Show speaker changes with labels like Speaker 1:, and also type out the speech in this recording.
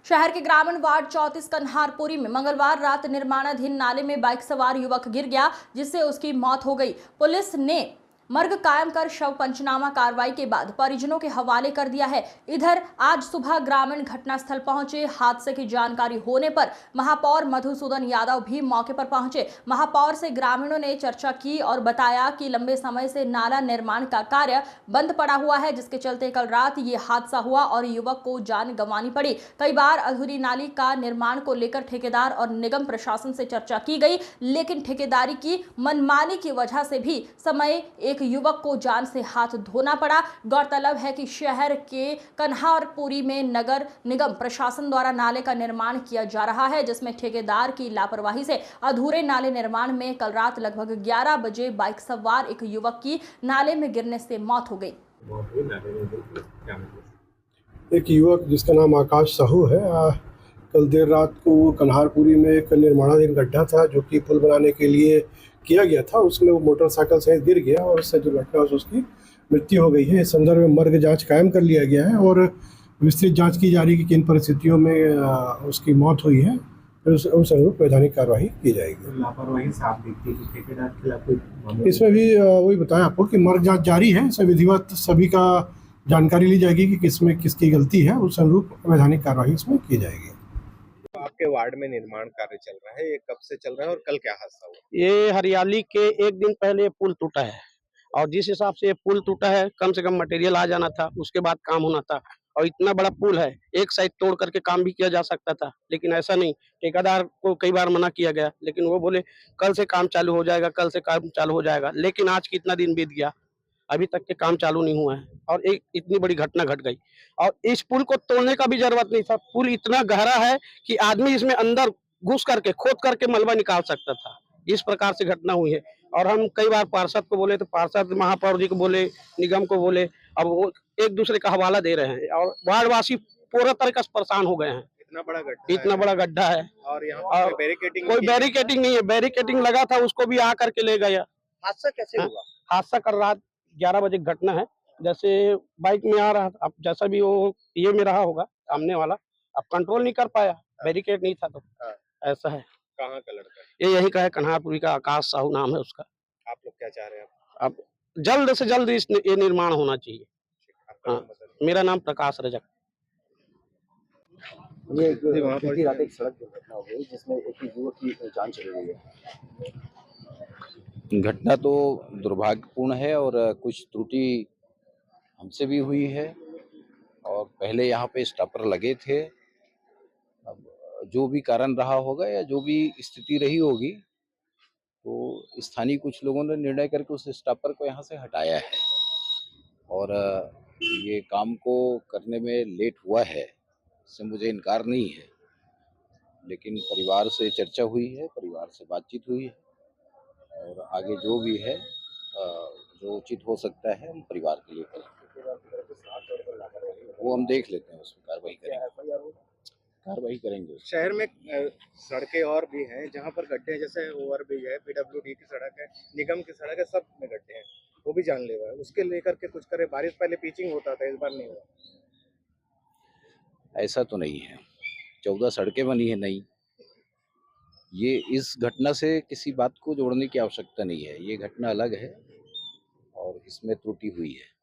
Speaker 1: शहर के ग्रामीण वार्ड 34 कन्हारपुरी में मंगलवार रात निर्माणाधीन नाले में बाइक सवार युवक गिर गया, जिससे उसकी मौत हो गई। पुलिस ने मर्ग कायम कर शव पंचनामा कार्रवाई के बाद परिजनों के हवाले कर दिया है। इधर आज सुबह ग्रामीण घटनास्थल पहुंचे। हादसे की जानकारी होने पर महापौर मधुसूदन यादव भी मौके पर पहुंचे। महापौर से ग्रामीणों ने चर्चा की और बताया कि लंबे समय से नाला निर्माण का कार्य बंद पड़ा हुआ है, जिसके चलते कल रात ये हादसा हुआ और युवक को जान गंवानी पड़ी। कई बार अधूरी नाली का निर्माण को लेकर ठेकेदार और निगम प्रशासन से चर्चा की गई, लेकिन ठेकेदारी की मनमानी की वजह से भी समय एक युवक को जान से हाथ धोना पड़ा। गौरतलब है कि शहर के कन्हारपुरी में नगर निगम प्रशासन द्वारा नाले का निर्माण किया जा रहा है, जिसमें ठेकेदार की लापरवाही से अधूरे नाले निर्माण में कल रात लगभग 11 बजे बाइक सवार एक युवक की नाले में गिरने से मौत हो गई।
Speaker 2: एक युवक जिसका नाम आकाश साहू है, कल देर रात को कन्हारपुरी में एक निर्माणाधीन गड्ढा था जो कि पुल बनाने के लिए किया गया था, उसमें वो मोटरसाइकिल से गिर गया और उससे दुर्घटना से उसकी मृत्यु हो गई है। इस संदर्भ में मर्ग जांच कायम कर लिया गया है और विस्तृत जांच की जा रही है कि किन परिस्थितियों में उसकी मौत हुई है, फिर उस अनुरूप वैधानिक कार्रवाई की जाएगी।
Speaker 3: लापरवाही साफ दिखती है, ठेकेदार के खिलाफ कोई
Speaker 2: इसमें भी वही बताया आपको कि मर्ग जांच जारी है, इसमें विधिवत सभी का जानकारी ली जाएगी कि किसमें किसकी गलती है, उस अनुरूप वैधानिक कार्रवाई इसमें की जाएगी।
Speaker 4: आपके वार्ड में निर्माण कार्य चल रहा है, ये कब से चल रहा है और कल क्या हादसा हुआ?
Speaker 5: ये हरियाली के एक दिन पहले ये पुल टूटा है और जिस हिसाब से ये पुल टूटा है, कम से कम मटेरियल आ जाना था, उसके बाद काम होना था। और इतना बड़ा पुल है, एक साइड तोड़ करके काम भी किया जा सकता था, लेकिन ऐसा नहीं। ठेकेदार को कई बार मना किया गया, लेकिन वो बोले कल से काम चालू हो जाएगा, कल से काम चालू हो जाएगा। लेकिन आज कितना दिन बीत गया, अभी तक के काम चालू नहीं हुआ है और एक इतनी बड़ी घटना घट गई। और इस पुल को तोड़ने का भी जरूरत नहीं था। पुल इतना गहरा है कि आदमी इसमें अंदर घुस करके खोद करके मलबा निकाल सकता था। इस प्रकार से घटना हुई है और हम कई बार पार्षद को बोले तो पार्षद महापौर जी को बोले, निगम को बोले, अब वो एक दूसरे का हवाला दे रहे हैं और वार्डवासी पूरा तरह से परेशान हो गए हैं। इतना बड़ा गड्ढा है
Speaker 4: और यहाँ पे
Speaker 5: कोई बैरिकेटिंग नहीं है। बैरिकेटिंग लगा था, उसको भी आ करके ले गया।
Speaker 4: हादसा कैसे हुआ?
Speaker 5: हादसा कल रात 11 बजे घटना है। जैसे बाइक में आ रहा था, अब जैसा भी वो ये में रहा होगा सामने वाला, अब कंट्रोल नहीं कर पाया, बैरिकेड नहीं था तो ऐसा है।
Speaker 4: कहाँ का लड़का है?
Speaker 5: ये यही का है, कन्हारपुरी का, आकाश साहू नाम है उसका।
Speaker 4: आप लोग क्या चाह रहे हैं?
Speaker 5: अब जल्द से जल्द ये निर्माण होना चाहिए। हाँ, मेरा नाम प्रकाश रजक।
Speaker 6: ये बीती रात एक सड़क दुर्घटना हो गई जिसमें एक युवक की जान चली गई है।
Speaker 7: घटना तो दुर्भाग्यपूर्ण है और कुछ त्रुटि हमसे भी हुई है और पहले यहाँ पे स्टॉपर लगे थे। अब जो भी कारण रहा होगा या जो भी स्थिति रही होगी, तो स्थानीय कुछ लोगों ने निर्णय करके उस स्टॉपर को यहाँ से हटाया है और ये काम को करने में लेट हुआ है, इससे मुझे इनकार नहीं है। लेकिन परिवार से चर्चा हुई है, परिवार से बातचीत हुई है और आगे जो भी है जो उचित हो सकता है हम परिवार के लिए करेंगे। वो हम देख लेते हैं, उसमें कार्रवाई करेंगे।
Speaker 4: शहर में सड़कें और भी हैं जहाँ पर गड्ढे हैं, जैसे ओवरब्रिज है, पीडब्ल्यूडी की सड़क है, निगम की सड़क है, सब में गड्ढे हैं, वो भी जानलेवा है। उसके लेकर के कुछ करे। बारिश पहले पिचिंग होता था, इस बार नहीं हुआ।
Speaker 7: ऐसा तो नहीं है, 14 सड़कें बनी है नई। ये इस घटना से किसी बात को जोड़ने की आवश्यकता नहीं है, ये घटना अलग है और इसमें त्रुटि हुई है।